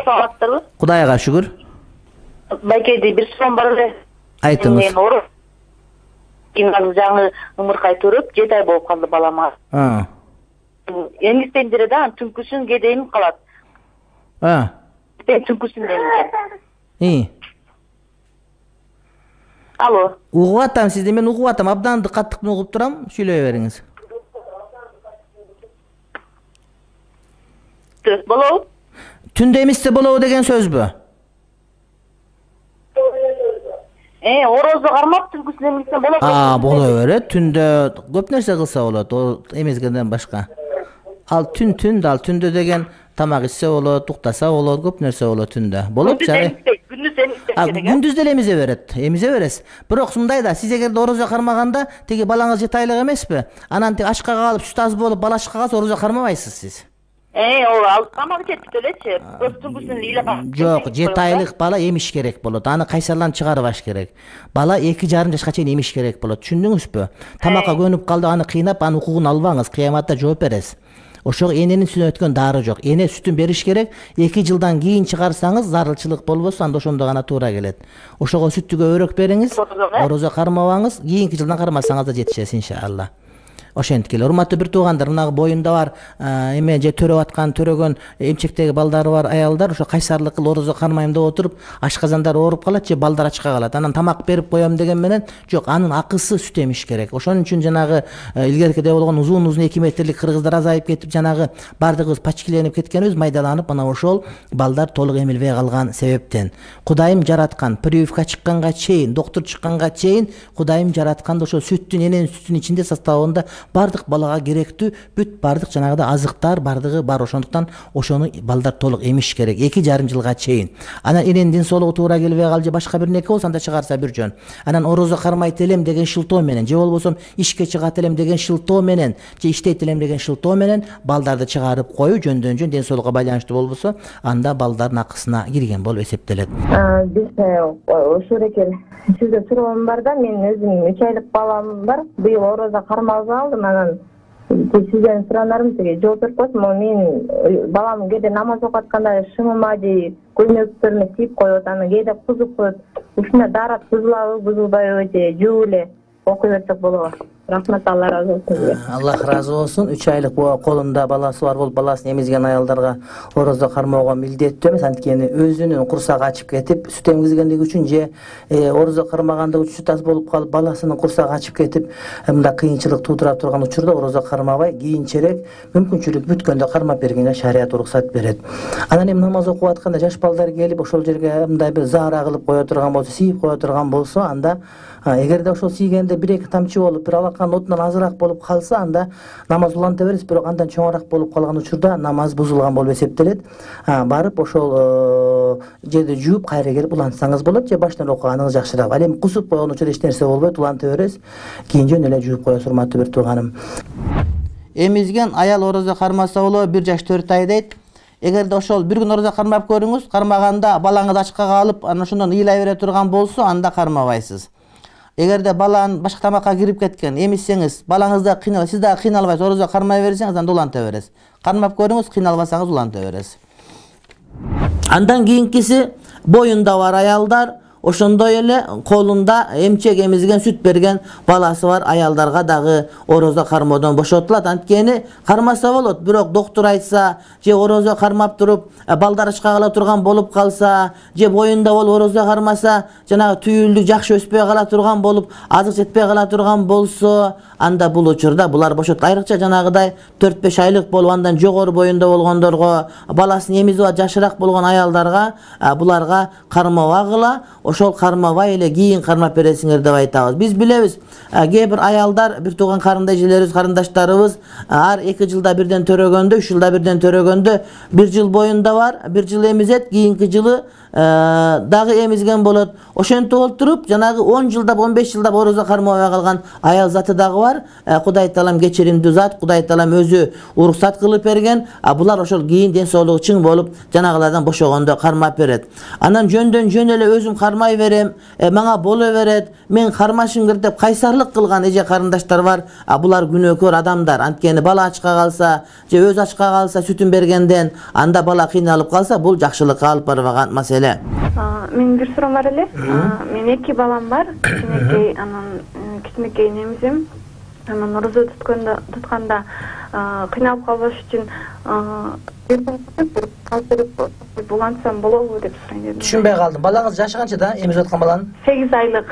саламатсыздарбы? Кудайга шүгүр. Байкеди бир суроом бар эле. Айтыңыз. Мен ооруп. Жаңы ымыркай туруп 7 ай болуп калды балама. Эмистен жерде анын түнкүсүн кээде эмип калат. Түнкүсүн эмген. Алло. Угуп атам сизди, мен угуп атам. Абдан каттык угуп турам. Сүйлөй бериңиз. Болобу? Түндө эмисте болобу деген сөзбү? Орозо кармап түнкүсүн эмгенсен болобу? Боло берет. Түндө көп нерсе кылса болот, эмизгенден башка. Ал түндө деген тамак ичсе болот, уктаса болот, көп нерсе болот түндө. Болот жары. Күндүз деле эмизе берет. Эмизе бересиз. Бирок мындай да, сиз эгерде орозо кармаганда, теги балаңыз 7 айлык эмеспи? Анан теги ачка калып, сүт аз болуп, бала ачка калса орозо кармабайсыз сиз. Ал тамак ичет элечи. Түнкүсүн эле Жок, 7 айлык бала эмиш керек болот. Аны кайсарлан чыгарбаш керек. Бала 2,5 жашка чейин эмиш керек болот. Түшүндүңүзбү? Тамакка көнүп калды, аны кыйнап, анын укугун албаңыз. Кыяматта жооп бересиз. Ошого эненин сүтүнөн өткөн дары жок. Эне сүтүн бериш керек. 2 жылдан кийин чыгарсаңыз, зарылчылык болбосо, анда ошондо гана туура келет. Ошого сүттү көбүрөөк бериңиз. Орозо кармабаңыз. Кийинки жылдан кармасаңыз да жетишесиз иншалла. Ошентип урматтуу бир туугандар, мына боюнда бар же төрөп аткан, төрөгөн эмчектеги балдары бар аялдар ошо кайсарлык кылып орозо кармайм деп отуруп, ашказандар ооруп калат же балдар ачка калат. Анан тамак берип коем деген менен жок, анын акысы сүт эмиш керек. Ошон үчүн жанагы илгеркиде болгон узун 2 метрлик кыргыздар азайып кетип, жанагы бардыгыбыз пачкиленип кеткенибиз майдаланып, мына ошол балдар толук эмилбей калган себептен. Кудайым жараткан, прививка чыкканга чейин, доктор чыкканга чейин Кудайым жаратканда ошо сүттүн, эненин сүтүнүн ичинде составында бардык балага керектүү бүт бардык жанагыда азыктар бардыгы бар. Ошондуктан ошону балдар толук эмиш керек 2,5 жылга чейин. Анан эненин ден соолугу туура келбей калды же башка бир неке болсо анда чыгарса бир жөн. Анан орозо кармайт элем деген шылтоо менен же болбосо ишке чыгат элем деген шылтоо менен же иштейт элем деген шылтоо менен балдарды чыгарып коюу жөндөн жөн ден соолукка байланыштуу болбосо, анда балдардын акысына кирген болуп эсептелет. Ошо экен. Сизге суроом бар да, мен өзүм 3 айлык балам бар. Быйыл орозо кармалып алдым, анан сизден суранарым теге жооп берип койсун. Мен балам кээде намаз окуп атканда шымыма же көйнөктөрүнө тийип коет, аны кээде кузуп коет. Ушуна дарат бузулабы, бузулбайбы же жууп эле окуй берсек болобу? Рахмат, Алла разы болсун. Аллах разы болсун. 3 айлык колунда баласы бар болуп, баласын эмизген аялдарга орозо кармоого милдеттүү эмес. Анткени өзүнүн курсагы ачып кетип, сүт эмгизгендиги үчүн же орозо кармагандыгы үчүн сүт аз болуп калып, баласынын курсагы ачып кетип, мындай кыйынчылык туудура турган учурда орозо кармабай, кийинчерээк мүмкүнчүлүк бүткөндө кармап бергенге шарият уруксат берет. Анан эми намаз окуп атканда жаш балдар келип, ошол жерге мындай бир заара кылып кое турган болсо, сийип кое турган болсо, анда эгерде ошол сийгенде 1-2 тамчы болуп, бир алакан отунан азыраак болуп калса, анда намаз уланта бересиз. Бирок андан чоңураак болуп калган учурда намаз бузулган болуп эсептелет. Барып ошол жерди жууп кайра келип улантсаңыз болот же баштан окуганыңыз жакшыраак. Ал эми кусуп койгон учурда эч нерсе болбойт, уланта бересиз. Кийин жөн эле жууп коесуз, урматтуу бир тууганым. Эмизген аял орозо кармаса болобу, 1 жаш 4 ай дейт. Эгерде ошол бир күн орозо кармап көрүңүз, кармаганда балаңыз ачка калып, анан ошондон ыйлай бере турган болсо, анда кармабайсыз. Эгерде баланын башка тамакка кирип кеткен, эмизсеңиз, балаңыз да кыйналат, сиз да кыйналбайсыз, орозо кармай берсеңиз, анда уланта бересиз. Кармап көрүңүз, кыйналбасаңыз уланта бересиз. Андан кийинкиси боюнда бар аялдар, ошондой эле колунда эмчек эмизген, сүт берген баласы бар аялдарга дагы орозо кармоодон бошотулат. Анткени кармаса болот, бирок доктор айтса, же орозо кармап туруп балдар ачка кала турган болуп калса, же боюнда болуп орозо кармаса, жанагы түйүлдүк жакшы өспөй кала турган болуп, азык жетпей кала турган болсо, анда бул учурда булар бошот. Айрыкча жанагыдай 4-5 айлык болуп, андан жогору боюнда болгондорго, баласын эмизип жашыраак болгон аялдарга, буларга кармабагыла. Ошол кармабай эле кийин кармап бересиңер деп айтабыз. Биз билебиз, кээ бир аялдар, бир тууган карындашыларыбыз, карындаштарыбыз ар 2 жылда бирден төрөгөндө, 3 жылда бирден төрөгөндө 1 жыл боюнда бар, 1 жыл эмизет, кийинки жылы дагы эмизген болот. Ошентип олтуруп жанагы 10 жылдап 15 жылдап орозо кармабай калган аял заты дагы бар. Кудай таалам кечиримдүү зат, Кудай таалам өзү уруксат кылып берген. Булар ошол кийин ден соолугу чың болуп жанагылардан бошогондо кармап берет. Анан жөндөн жөн эле өзүм кармай берем, мага боло берет, мен кармашым керек деп кайсарлык кылган эже карындаштар бар. Булар күнөөкөр адамдар. Анткени бала ачка калса, же өз ачка калса сүтүн бергенден анда бала кыйналып калса, бул жакшылыкка алып барбаган маселе. Мен бир суроом бар эле. Мен 2 балам бар. Кичинекей, анан кичинекей немизим. Анан орозо тутканда кыйналып калбаш үчүн булантсам болобу деп сурайм. Түшүнбөй калдым. Балаңыз жашы канча да? Эмизип аткан баланын? 8 айлык.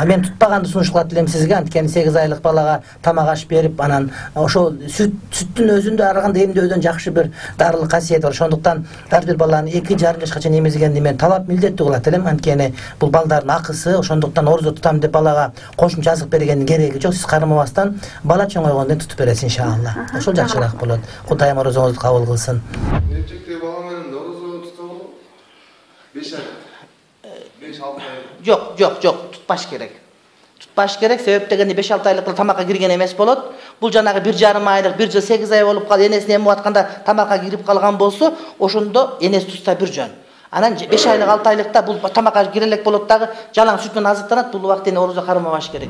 Мен tutpaganды сунуштап элем сизге. Анткени 8 айлык балага тамак аш берип, анан ошол сүттүн өзүндө араганда эмдөөдөн жакшы бир дарылык касиет бар. Ошондуктан ар бир баланы 2,5 жашка чейин эмизгенди мен талап милдеттүү кылат элем. Анткени бул балдардын акысы, ошондуктан орозо тутам деп балага кошумча азык бергендин кереги жок. Сиз кармабастан бала чоңойгондон тутуп бересиз иншалла. Ошол жакшыраак болот. Кудайым орозоңузду кабыл кылсын. Келечекте бала менен орозо тутса болобу? 5 ай. 5-6 ай. Жок, tutпаш керек. Tutпаш керек, себеп дегенде 5-6 айлык тамакка кирген эмес болот. Бул жанагы 1,5 айлык, 1 жыл 8 ай болуп калып, энесин эмип атканда тамакка кирип калган болсо, ошондо энеси тутса бир жөн. Анан 5 айлык 6 айлыкта бул тамакка кире элек болот дагы, жалаң сүт менен азыктанат, бул убакта эне орозо кармабаш керек.